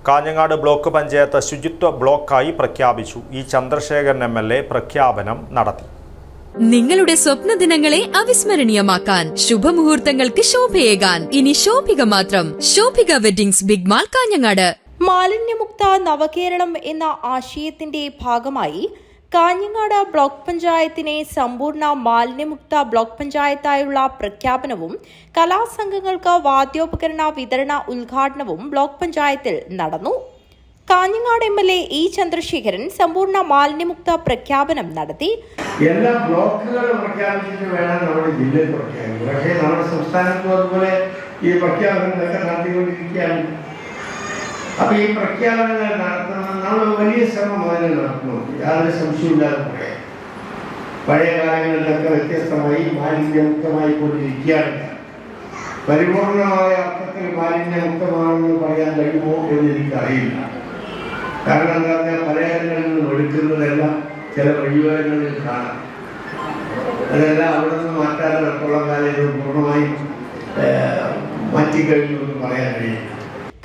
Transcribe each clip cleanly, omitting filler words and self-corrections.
Kanhangad block panchayat ശുചിത്വ ബ്ലോക്കായി പ്രഖ്യാപിച്ചു. ഇ ചന്ദ്രശേഖരൻ MLA പ്രഖ്യാപനം നടത്തി. നിങ്ങളുടെ സ്വപ്ന ദിനങ്ങളെ അവിസ്മരണീയമാക്കാൻ, ശുഭമുഹൂർത്തങ്ങൾക്ക് ശോഭയേകാൻ ഇനി ശോഭിക മാത്രം. Shobhika weddings big mall Kanhangad. മാലിന്യമുക്ത നവകേരളം എന്ന ആശയത്തിന്റെ ഭാഗമായി കാഞ്ഞങ്ങാട് ബ്ലോക്ക് പഞ്ചായത്തിനെ സമ്പൂർണ്ണ മാലിന്യമുക്ത ബ്ലോക്ക് പഞ്ചായത്തായുള്ള പ്രഖ്യാപനവും കലാസംഘങ്ങൾക്ക് വാദ്യോപകരണ വിതരണ ഉദ്ഘാടനവും ബ്ലോക്ക് പഞ്ചായത്തിൽ നടന്നു. കാഞ്ഞങ്ങാട് MLA ഇ ചന്ദ്രശേഖരൻ സമ്പൂർണ്ണ മാലിന്യമുക്ത പ്രഖ്യാപനം നടത്തി. എല്ലാ ബ്ലോക്കുകളും പ്രഖ്യാപിച്ചിട്ട് വേണം നമ്മുടെ ജില്ലയിൽ പ്രഖ്യാപിക്കും. പക്ഷേ നമ്മുടെ സംസ്ഥാനത്തും അതുപോലെ ഈ പ്രഖ്യാപനങ്ങളൊക്കെ നടത്തിക്കൊണ്ടിരിക്കുകയാണ്. അപ്പൊ ഈ പ്രഖ്യാപനങ്ങൾ നടത്തുന്നത് നമ്മൾ വലിയ ശ്രമം അതിന് നടത്തുന്നു, യാതൊരു സംശയമില്ലാതെ പറയാം. പഴയ കാലങ്ങളിലൊക്കെ വ്യത്യസ്തമായി മാലിന്യമുക്തമായി കൊണ്ടിരിക്കുകയാണ്. പരിപൂർണമായ അർത്ഥത്തിൽ മാലിന്യമുക്തമാണെന്ന് പറയാൻ കഴിയുമോ എന്ന് എനിക്കറിയില്ല. കാരണം എന്താ പറഞ്ഞാൽ പലയിടങ്ങളിൽ നിന്നും എടുക്കുന്നതെല്ലാം ചില വഴിയോരങ്ങളിൽ കാണാം. അതെല്ലാം അവിടെ നിന്ന് മാറ്റാതെ അടുത്തുള്ള കാലം പൂർണ്ണമായി മാറ്റിക്കഴിഞ്ഞു പറയാൻ കഴിയില്ല.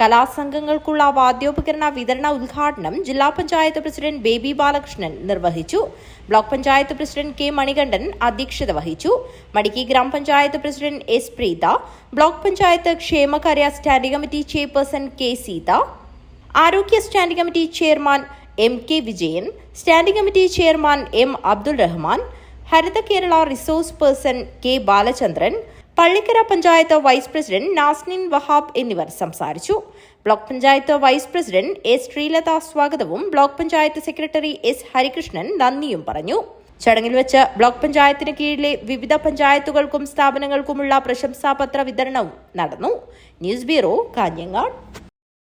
കലാസംഘങ്ങൾക്കുള്ള വാദ്യോപകരണ വിതരണ ഉദ്ഘാടനം ജില്ലാ പഞ്ചായത്ത് പ്രസിഡന്റ് ബേബി ബാലകൃഷ്ണൻ നിർവഹിച്ചു. Block panchayat president K Manikandan അധ്യക്ഷത വഹിച്ചു. മടിക്കി ഗ്രാമപഞ്ചായത്ത് president S Preetha, block panchayat ക്ഷേമകാര്യ standing committee chairperson K Seetha, ആരോഗ്യ standing committee chairman MK Vijayan, standing committee chairman M Abdul Rahman, Haritha Kerala resource person K Balachandran, Pallikkara panchayat vice president Nasnin Wahab എന്നിവർ സംസാരിച്ചു. Block panchayat vice president S Sreelatha സ്വാഗതവും block panchayat secretary S Harikrishnan നന്ദിയും പറഞ്ഞു. ചടങ്ങിൽ വെച്ച് ബ്ലോക്ക് പഞ്ചായത്തിന് കീഴിലെ വിവിധ പഞ്ചായത്തുകൾക്കും സ്ഥാപനങ്ങൾക്കുമുള്ള പ്രശംസാപത്ര വിതരണവും നടന്നു. News bureau, Kanhangad.